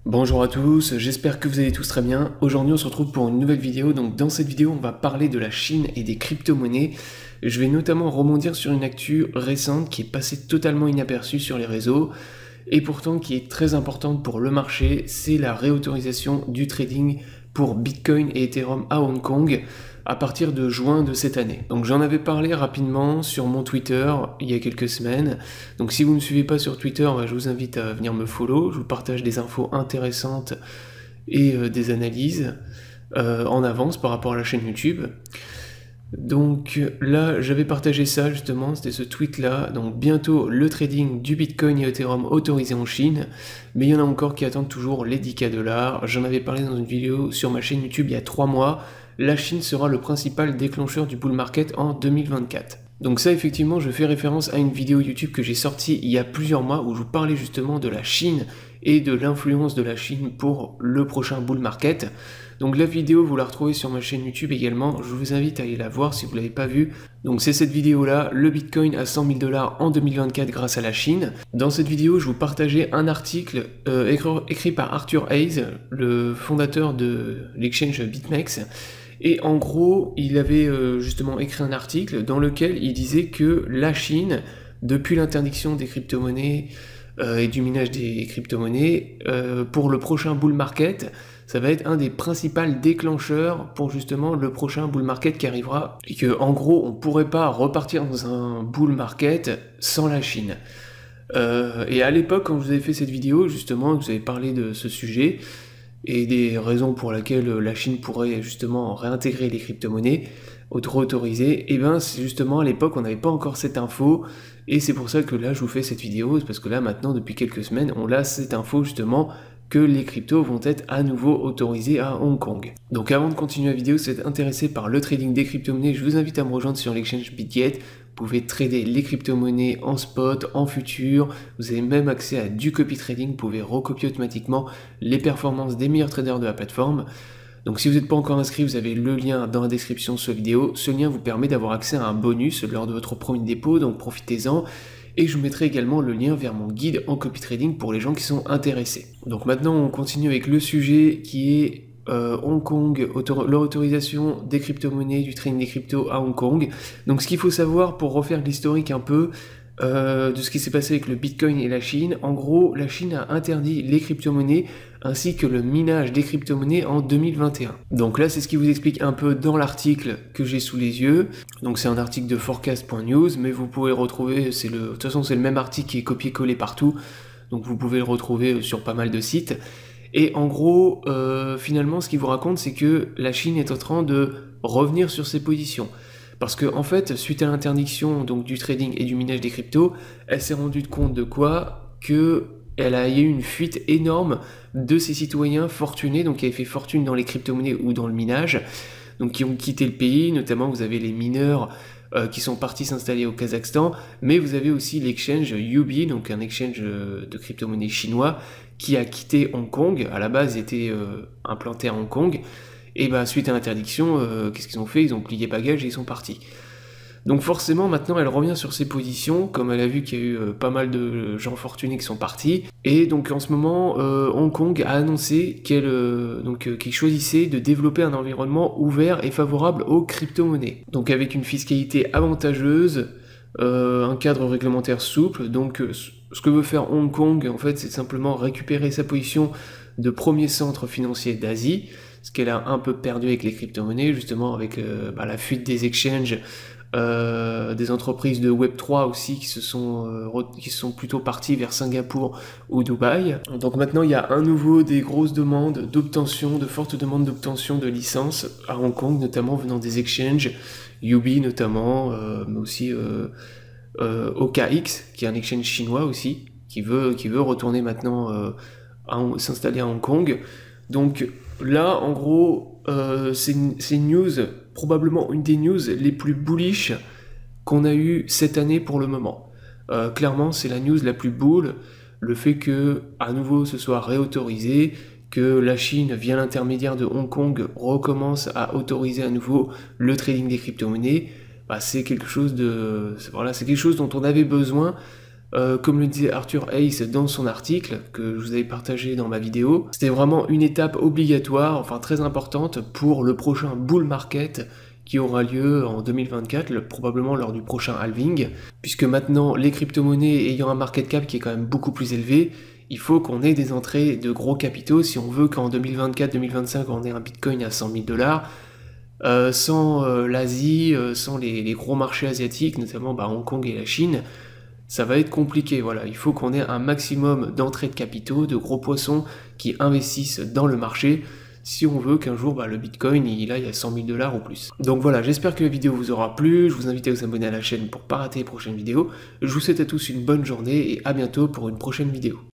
Bonjour à tous, j'espère que vous allez tous très bien. Aujourd'hui on se retrouve pour une nouvelle vidéo. Donc dans cette vidéo on va parler de la Chine et des crypto-monnaies. Je vais notamment rebondir sur une actu récente qui est passée totalement inaperçue sur les réseaux et pourtant qui est très importante pour le marché. C'est la réautorisation du trading pour Bitcoin et Ethereum à Hong Kong à partir de juin de cette année. Donc j'en avais parlé rapidement sur mon Twitter il y a quelques semaines. Donc si vous ne me suivez pas sur Twitter, je vous invite à venir me follow. Je vous partage des infos intéressantes et des analyses en avance par rapport à la chaîne YouTube. Donc là, j'avais partagé ça justement, c'était ce tweet là. Donc bientôt le trading du Bitcoin et Ethereum autorisé en Chine, mais il y en a encore qui attendent toujours les 10K dollars. J'en avais parlé dans une vidéo sur ma chaîne YouTube il y a 3 mois. La Chine sera le principal déclencheur du bull market en 2024. Donc ça, effectivement, je fais référence à une vidéo YouTube que j'ai sortie il y a plusieurs mois où je vous parlais justement de la Chine et de l'influence de la Chine pour le prochain bull market. Donc la vidéo, vous la retrouvez sur ma chaîne YouTube également, je vous invite à aller la voir si vous ne l'avez pas vue. Donc c'est cette vidéo-là, le Bitcoin à 100 000 dollars en 2024 grâce à la Chine. Dans cette vidéo, je vous partageais un article écrit par Arthur Hayes, le fondateur de l'exchange BitMEX. Et en gros, il avait justement écrit un article dans lequel il disait que la Chine, depuis l'interdiction des crypto-monnaies et du minage des crypto-monnaies, pour le prochain bull market, ça va être un des principaux déclencheurs pour justement le prochain bull market qui arrivera. Et que en gros, on ne pourrait pas repartir dans un bull market sans la Chine. Et à l'époque, quand je vous avais fait cette vidéo, justement, vous avez parlé de ce sujet, et des raisons pour lesquelles la Chine pourrait justement réintégrer les crypto-monnaies, autoriser, et bien c'est justement à l'époque on n'avait pas encore cette info, et c'est pour ça que là je vous fais cette vidéo, parce que là maintenant depuis quelques semaines on a cette info justement que les cryptos vont être à nouveau autorisés à Hong Kong. Donc avant de continuer la vidéo, si vous êtes intéressé par le trading des crypto-monnaies, je vous invite à me rejoindre sur l'exchange BitGet. Vous pouvez trader les crypto-monnaies en spot, en futur, vous avez même accès à du copy trading, vous pouvez recopier automatiquement les performances des meilleurs traders de la plateforme. Donc si vous n'êtes pas encore inscrit, vous avez le lien dans la description sous la vidéo. Ce lien vous permet d'avoir accès à un bonus lors de votre premier dépôt, donc profitez-en. Et je vous mettrai également le lien vers mon guide en copy trading pour les gens qui sont intéressés. Donc maintenant on continue avec le sujet qui est Hong Kong, leur autorisation des crypto-monnaies, du trading des cryptos à Hong Kong. Donc ce qu'il faut savoir pour refaire l'historique un peu de ce qui s'est passé avec le Bitcoin et la Chine, en gros la Chine a interdit les crypto-monnaies ainsi que le minage des crypto-monnaies en 2021. Donc là c'est ce qui vous explique un peu dans l'article que j'ai sous les yeux. Donc c'est un article de forecast.news, mais vous pouvez le retrouver, de toute façon c'est le même article qui est copié-collé partout, donc vous pouvez le retrouver sur pas mal de sites. Et en gros, finalement, ce qu'il vous raconte, c'est que la Chine est en train de revenir sur ses positions. Parce que, en fait, suite à l'interdiction donc du trading et du minage des cryptos, elle s'est rendue compte de quoi? Il y a eu une fuite énorme de ses citoyens fortunés, donc qui avaient fait fortune dans les crypto-monnaies ou dans le minage, donc qui ont quitté le pays. Notamment, vous avez les mineurs qui sont partis s'installer au Kazakhstan, mais vous avez aussi l'exchange Huobi, donc un exchange de crypto-monnaies chinois, qui a quitté Hong Kong. À la base, ils étaient implantés à Hong Kong, et suite à l'interdiction, qu'est-ce qu'ils ont fait? Ils ont plié bagages et ils sont partis. Donc forcément, maintenant, elle revient sur ses positions, comme elle a vu qu'il y a eu pas mal de gens fortunés qui sont partis, et donc en ce moment, Hong Kong a annoncé qu'il choisissait de développer un environnement ouvert et favorable aux crypto-monnaies. Donc avec une fiscalité avantageuse, un cadre réglementaire souple. Donc ce que veut faire Hong Kong, en fait, c'est simplement récupérer sa position de premier centre financier d'Asie, ce qu'elle a un peu perdu avec les crypto-monnaies, justement avec la fuite des exchanges, des entreprises de Web3 aussi qui se sont plutôt parties vers Singapour ou Dubaï. Donc maintenant il y a à nouveau des grosses demandes d'obtention, de fortes demandes d'obtention de licences à Hong Kong, notamment venant des exchanges, Huobi notamment, mais aussi OKX, qui est un exchange chinois aussi, qui veut retourner maintenant s'installer à Hong Kong. Donc là, en gros, c'est une news, probablement une des news les plus bullish qu'on a eu cette année pour le moment. Clairement, c'est la news la plus bull, le fait que, à nouveau, ce soit réautorisé, que la Chine, via l'intermédiaire de Hong Kong, recommence à autoriser à nouveau le trading des crypto-monnaies. C'est quelque chose dont on avait besoin Comme le disait Arthur Hayes dans son article, que je vous avais partagé dans ma vidéo, c'était vraiment une étape obligatoire, enfin très importante, pour le prochain bull market qui aura lieu en 2024, probablement lors du prochain halving, puisque maintenant les crypto-monnaies ayant un market cap qui est quand même beaucoup plus élevé, il faut qu'on ait des entrées de gros capitaux si on veut qu'en 2024-2025 on ait un bitcoin à 100 000 $. Sans l'Asie, sans les gros marchés asiatiques, notamment Hong Kong et la Chine, ça va être compliqué. Voilà, il faut qu'on ait un maximum d'entrées de capitaux, de gros poissons qui investissent dans le marché, si on veut qu'un jour le Bitcoin il aille à 100 000 $ ou plus. Donc voilà, j'espère que la vidéo vous aura plu, je vous invite à vous abonner à la chaîne pour ne pas rater les prochaines vidéos. Je vous souhaite à tous une bonne journée et à bientôt pour une prochaine vidéo.